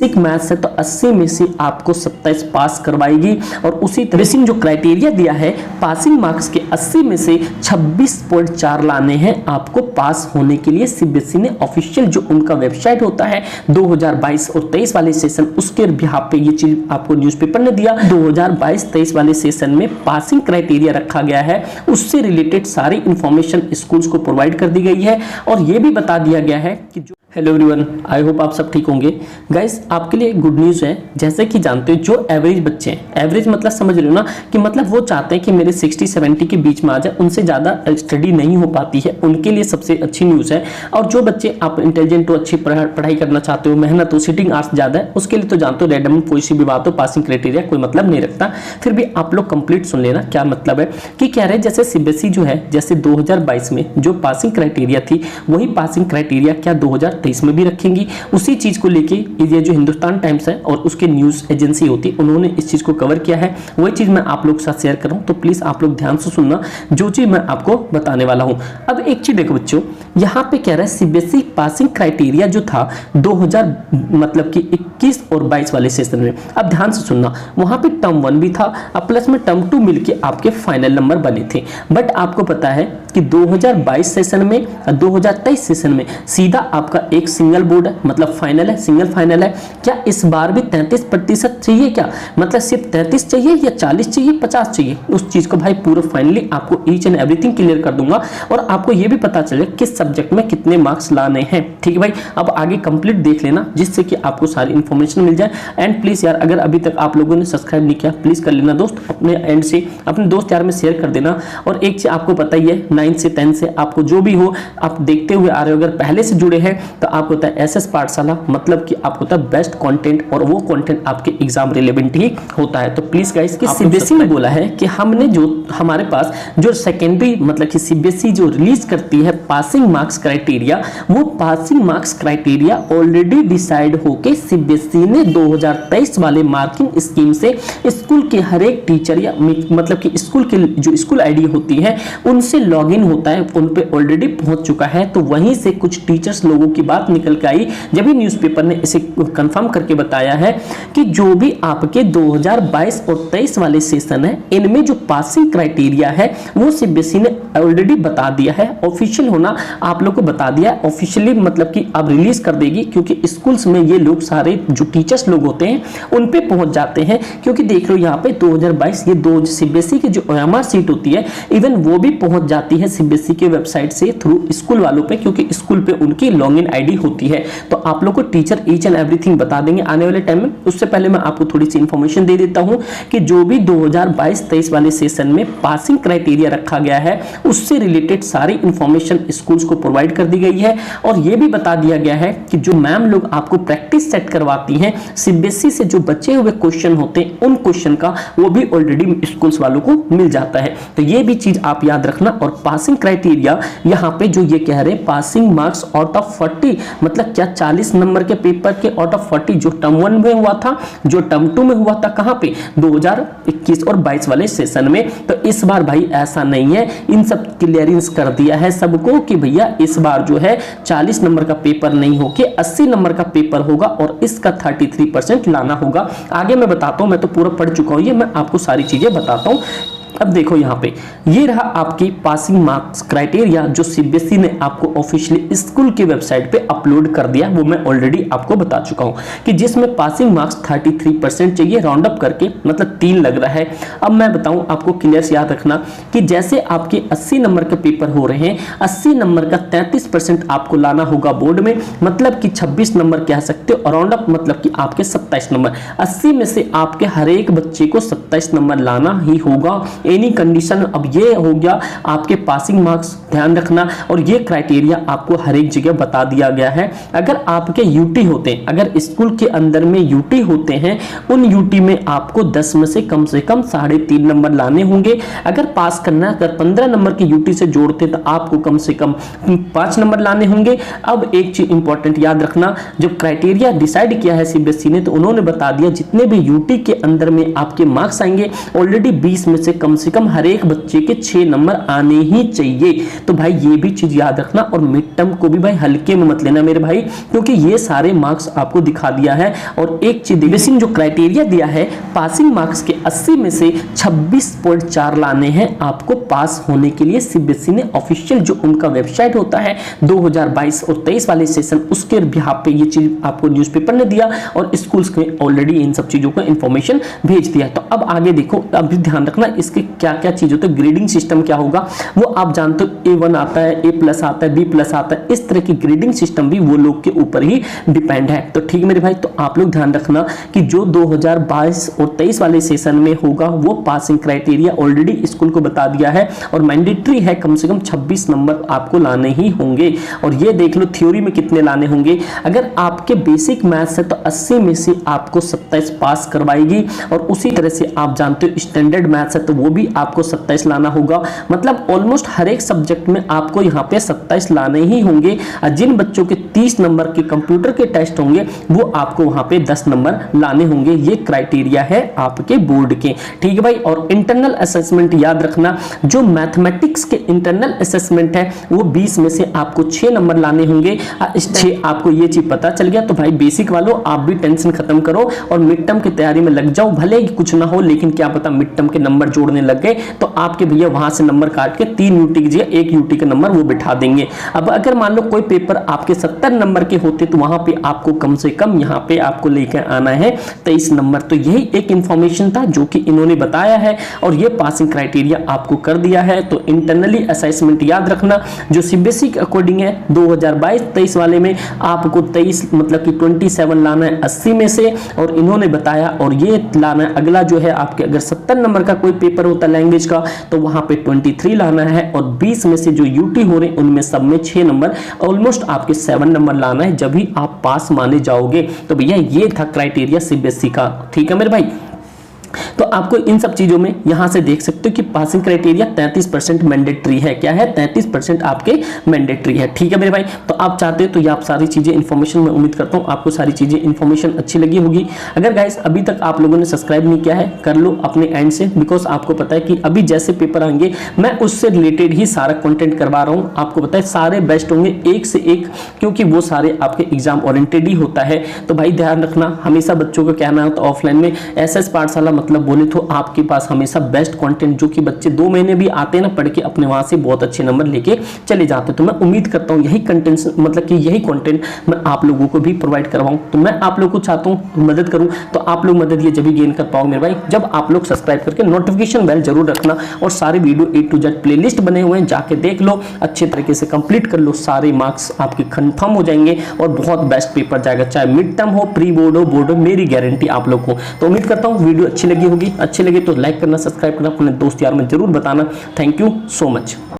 Basic maths है तो 80 में से आपको 27 पास करवाएगी। और उसी तरह से जो क्राइटेरिया दिया है पासिंग मार्क्स के 80 में से 26.4 लाने हैं आपको पास होने के लिए। सीबीएसई ने ऑफिशियल जो उनका वेबसाइट होता है 2022 और 23 वाले सेशन उसके बिहाफ पे ये चीज आपको न्यूज़पेपर ने दिया। 2022-23 वाले सेशन में पासिंग क्राइटेरिया रखा गया है, उससे रिलेटेड सारी इंफॉर्मेशन स्कूल्स को प्रोवाइड कर दी गई है। और ये भी बता दिया गया है कि जो हेलो एवरीवन, आई होप आप सब ठीक होंगे। गाइस आपके लिए गुड न्यूज़ है, जैसे कि जानते हो जो एवरेज बच्चे हैं, एवरेज मतलब समझ रहे हो ना कि मतलब वो चाहते हैं कि मेरे 60-70 के बीच में आ जाए, उनसे ज़्यादा स्टडी नहीं हो पाती है, उनके लिए सबसे अच्छी न्यूज़ है। और जो बच्चे आप इंटेलिजेंट हो, अच्छी पढ़ाई करना चाहते हो, मेहनत हो, सिटिंग आवर्स ज़्यादा है, उसके लिए तो जानते हो रैंडम कोई सी भी बात हो पासिंग क्राइटेरिया कोई मतलब नहीं रखता। फिर भी आप लोग कंप्लीट सुन लेना क्या मतलब है कि कह रहे हैं जैसे सीबीएसई जो है जैसे 2022 में जो पासिंग क्राइटेरिया थी वही पासिंग क्राइटेरिया क्या 2023 में भी रखेंगी। उसी चीज को लेके ये जो हिंदुस्तान टाइम्स है और उसके न्यूज एजेंसी होती उन्होंने इस चीज को कवर किया है, वही चीज मैं आप लोग के साथ शेयर कर रहा हूं। तो प्लीज आप लोग ध्यान से सुनना जो चीज मैं आपको बताने वाला हूं। अब एक चीज देखो बच्चों, यहाँ पे कह रहा है सीबीएसई पासिंग क्राइटेरिया जो था 2000 मतलब कि 21 और 22 वाले सेशन में, अब ध्यान से सुनना, वहां पे टर्म 1 भी था अब प्लस में टर्म 2 मिलके आपके फाइनल नंबर बने थे। बट आपको पता है कि 2022 सेशन में 2023 सेशन में सीधा आपका एक सिंगल बोर्ड है, मतलब फाइनल है, सिंगल फाइनल है। क्या इस बार भी 33% चाहिए क्या, मतलब सिर्फ 33 चाहिए या 40 चाहिए, 50 चाहिए, उस चीज को भाई पूरा फाइनली आपको ईच एंड एवरीथिंग क्लियर कर दूंगा और आपको ये भी पता चले किस सब्जेक्ट में कितने मार्क्स लाने हैं। ठीक है भाई, अब आगे कंप्लीट देख लेना जिससे कि आपको सारी इंफॉर्मेशन मिल जाए। एंड प्लीज यार अगर अभी तक आप लोगों ने सब्सक्राइब नहीं किया प्लीज कर लेना दोस्त, अपने एंड से अपने दोस्त यार में शेयर कर देना। और एक चीज आपको पता ही है 9 से 10 से आपको जो भी हो आप देखते हुए आ रहे हो, अगर पहले से जुड़े हैं तो आपको पता है एसएस पाठशाला मतलब कि आपको पता है बेस्ट कंटेंट और वो कंटेंट आपके एग्जाम रिलेवेंट ही होता है। तो प्लीज गाइस कि सीबीएसई ने बोला है कि हमने जो हमारे पास जो सेकेंडरी मतलब कि सीबीएसई जो रिलीज करती है पासिंग मार्क्स क्राइटेरिया, वो passing marks criteria already decide होके सीबीएसई ने 2023 वाले मार्किंग स्कीम से स्कूल के हर एक टीचर या मतलब कि स्कूल के जो स्कूल आईडी होती है उनसे लॉगिन होता है, उन पे ऑलरेडी पहुंच चुका है। तो वहीं से कुछ टीचर्स लोगों की बात निकल के आई, जब भी न्यूज़पेपर ने इसे कंफर्म करके बताया है कि जो भी आपके 2022 और 23 वाले सेशन है इनमें जो पासिंग क्राइटेरिया है वो सीबीएसई ने ऑलरेडी बता दिया है, ऑफिशियल होना आप लोग को बता दिया है, ऑफिशियली मतलब कि अब रिलीज कर देगी, क्योंकि स्कूल्स में ये लोग सारे जो टीचर्स लोग होते हैं उन पे पहुंच जाते हैं। क्योंकि देख लो यहाँ पे 2022 ये दो सीबीएसई की जो ओएमआर सीट होती है इवन वो भी पहुंच जाती है सीबीएसई के वेबसाइट से थ्रू स्कूल वालों पे, क्योंकि स्कूल पे उनकी लॉगिन आईडी होती है। तो आप लोग को टीचर ईच एंड एवरीथिंग बता देंगे आने वाले टाइम में। उससे पहले मैं आपको थोड़ी सी इंफॉर्मेशन दे देता हूं कि जो भी 2022-23 वाले सेशन में पासिंग क्राइटेरिया रखा गया है उससे रिलेटेड सारी इंफॉर्मेशन स्कूल्स को प्रोवाइड कर दी गई है। और यह भी बता दिया गया है कि जो मैम लोग आपको प्रैक्टिस सेट करवाती हैं सीबीएसई से जो बचे हुए क्वेश्चन होते हैं उन क्वेश्चन का वो भी ऑलरेडी स्कूल्स वालों को मिल जाता है। तो ये भी चीज आप याद रखना। और पासिंग क्राइटेरिया यहाँ पे जो ये कह रहे हैं पासिंग मार्क्स आउट ऑफ 40 मतलब क्या 40 नंबर के पेपर के आउट ऑफ 40 जो टर्म 1 में हुआ था, जो टर्म 2 में हुआ था, कहां पे 2021 और 22 वाले सेशन में। तो इस बार भाई ऐसा नहीं है, इन सब क्लियरेंस कर दिया है सबको कि भैया इस बार जो है 40 नंबर का पेपर नहीं होके 80 नंबर का पेपर होगा और इसका 33% लाना होगा। आगे मैं बताता हूं, मैं तो पूरा पढ़ चुका हूं, ये मैं आपको सारी चीजें बताता हूं। अब देखो यहाँ पे ये रहा आपकी पासिंग मार्क्स क्राइटेरिया जो सीबीएसई ने आपको ऑफिशियली स्कूल की वेबसाइट पे अपलोड कर दिया, वो मैं ऑलरेडी आपको बता चुका हूँ कि जिसमें पासिंग मार्क्स 33% चाहिए राउंड अप करके, मतलब 3 लग रहा है। अब मैं बताऊं आपको क्लियर से याद रखना कि जैसे आपके 80 नंबर के पेपर हो रहे हैं, 80 नंबर का 33% आपको लाना होगा बोर्ड में, मतलब कि 26 नंबर कह सकते हो, राउंड अप मतलब कि आपके 27 नंबर। 80 में से आपके हर एक बच्चे को 27 नंबर लाना ही होगा एनी कंडीशन। अब ये हो गया आपके पासिंग मार्क्स, ध्यान रखना। और ये क्राइटेरिया आपको हर एक जगह बता दिया गया है। अगर आपके यूटी होते हैं, अगर स्कूल के अंदर में यूटी होते हैं, उन यूटी में आपको 10 में से कम 3.5 नंबर लाने होंगे। अगर पास करना है, अगर 15 नंबर की यूटी से जोड़ते तो आपको कम से कम 5 नंबर लाने होंगे। अब एक चीज इंपॉर्टेंट याद रखना, जब क्राइटेरिया डिसाइड किया है सीबीएसई ने तो उन्होंने बता दिया जितने भी यूटी के अंदर में आपके मार्क्स आएंगे ऑलरेडी 20 में से कम हर एक बच्चे के 6 नंबर आने ही चाहिए। तो भाई ये भी चीज याद याद रखना, और मिड टर्म को भी भाई हल्के में मत लेना मेरे भाई, क्योंकि ये सारे मार्क्स आपको दिखा दिया है। और एक चीज बेसिक जो क्राइटेरिया दिया है, पासिंग मार्क्स के 80 में से 26.4 लाने हैं आपको पास होने के लिए। सीबीएसई ने ऑफिशियल जो उनका वेबसाइट होता है 2022 और 23 वाले सेशन, उसके बिहाफ पे ये चीज आपको न्यूज़पेपर ने दिया और स्कूल्स ने ऑलरेडी इन सब चीजों को इंफॉर्मेशन भेज दिया। तो अब आगे देखो, अभी ध्यान रखना इसके क्या क्या चीज होते हैं। ग्रेडिंग सिस्टम क्या होगा वो आप जानते हो, A1 आता है, A+ आता है, B+ आता है, इस तरह की ग्रेडिंग सिस्टम भी वो लोग के ऊपर ही डिपेंड है। तो ठीक है मेरे भाई, तो आप लोग ध्यान रखना कि जो 2022 और 23 वाले सेशन में होगा वो पासिंग क्राइटेरिया ऑलरेडी स्कूल को बता दिया है, और मैंडेटरी है कम से कम 26 नंबर आपको लाने ही होंगे। और ये देख लो थ्योरी में कितने लाने होंगे। अगर आपके बेसिक मैथ्स है तो 80 में से आपको 27 पास करवाएगी, और उसी तरह से आप जानते हो स्टैंडर्ड मैथ्स है तो वो भी आपको 27 लाना होगा। मतलब ऑलमोस्ट हर एक सब्जेक्ट में आपको यहाँ पे 27 लाने ही होंगे। जिन बच्चों के 30 नंबर के कंप्यूटर के टेस्ट होंगे वो आपको वहाँ पे 10 नंबर लाने होंगे। ये क्राइटेरिया है आपके बोर्ड के, ठीक है भाई। और इंटरनल असेसमेंट याद रखना, जो मैथमेटिक्स के इंटरनल असेसमेंट है वो 20 में से आपको 6 नंबर लाने होंगे। 6 आपको ये चीज पता चल गया तो भाई बेसिक वालों आप भी टेंशन खत्म करो और मिड टर्म की तैयारी में लग जाओ। भले ही कुछ ना हो, लेकिन क्या पता मिड टर्म के नंबर जोड़ने लग गए तो आपके भैया वहां से नंबर काट के 3 यूटी की जगह 1 यूटी का नंबर वो बिठा देंगे। अब अगर मान लो कोई पेपर आपके 70 नंबर के होते तो वहां पे आपको कम से कम यहाँ पे आपको लेकर आना है 23 नंबर। तो यही एक इंफॉर्मेशन था जो कि इन्होंने बताया है, और ये पासिंग क्राइटेरिया आपको कर दिया है। तो इंटरनली असेसमेंट याद रखना, जो सीबीएसई के अकॉर्डिंग है 2022-23 वाले में आपको 23 मतलब कि 27 लाना है 80 में से, और इन्होंने बताया। और ये लाना है अगला जो है आपके, अगर 70 नंबर का कोई पेपर होता है लैंग्वेज का तो वहां पे 23 लाना है, और 20 में से जो यूटी हो रहे हैं उनमें सब में 6 नंबर, ऑलमोस्ट आपके 7 नंबर लाना है, जब भी आप पास माने जाओगे। तो भैया ये था क्राइटेरिया सीबीएसई का, ठीक है मेरे भाई। तो आपको इन सब चीजों में यहां से देख सकते हो कि पासिंग क्राइटेरिया 33% मैंडेटरी है। क्या है? 33% आपके मैंडेटरी है, ठीक है मेरे भाई। तो आप चाहते हो तो ये आप सारी चीजें इंफॉर्मेशन, मैं उम्मीद करता हूं आपको सारी चीजें इंफॉर्मेशन अच्छी लगी होगी। अगर गाइस अभी तक आप लोगों ने सब्सक्राइब नहीं किया है कर लो अपने एंड से, बिकॉज आपको पता है कि अभी जैसे पेपर आएंगे मैं उससे रिलेटेड ही सारा कंटेंट करवा रहा हूं। आपको पता है सारे बेस्ट होंगे एक से एक, क्योंकि वो सारे आपके एग्जाम ओरिएंटेड ही होता है। तो भाई ध्यान रखना, हमेशा बच्चों को कहना है तो ऑफलाइन में एसएस पाठशाला मतलब बोले तो आपके पास हमेशा बेस्ट कंटेंट, जो कि बच्चे 2 महीने भी आते हैं ना पढ़ के अपने वहां से बहुत अच्छे नंबर लेके चले जाते हैं। तो मैं उम्मीद करता हूं यही कंटेंट मतलब कि यही कंटेंट मैं आप लोगों को भी प्रोवाइड करवाऊं। तो मैं आप लोगों को चाहता हूं मदद करूं, तो आप लोग मदद ये जब भी गेन कर पाओगे मेरे भाई, जब आप लोग सब्सक्राइब करके नोटिफिकेशन बेल जरूर रखना। और सारे video A to Z playlist बने हुए हैं, जाके देख लो, अच्छे तरीके से कंप्लीट कर लो, सारे मार्क्स आपके कंफर्म हो जाएंगे और बहुत बेस्ट पेपर जाएगा, चाहे मिड टर्म हो, प्री बोर्ड हो, बोर्ड हो, मेरी गारंटी आप लोग को। तो उम्मीद करता हूँ वीडियो अच्छी लगी होगी, अच्छी लगे तो लाइक करना, सब्सक्राइब करना, अपने दोस्त यार में जरूर बताना। Thank you so much.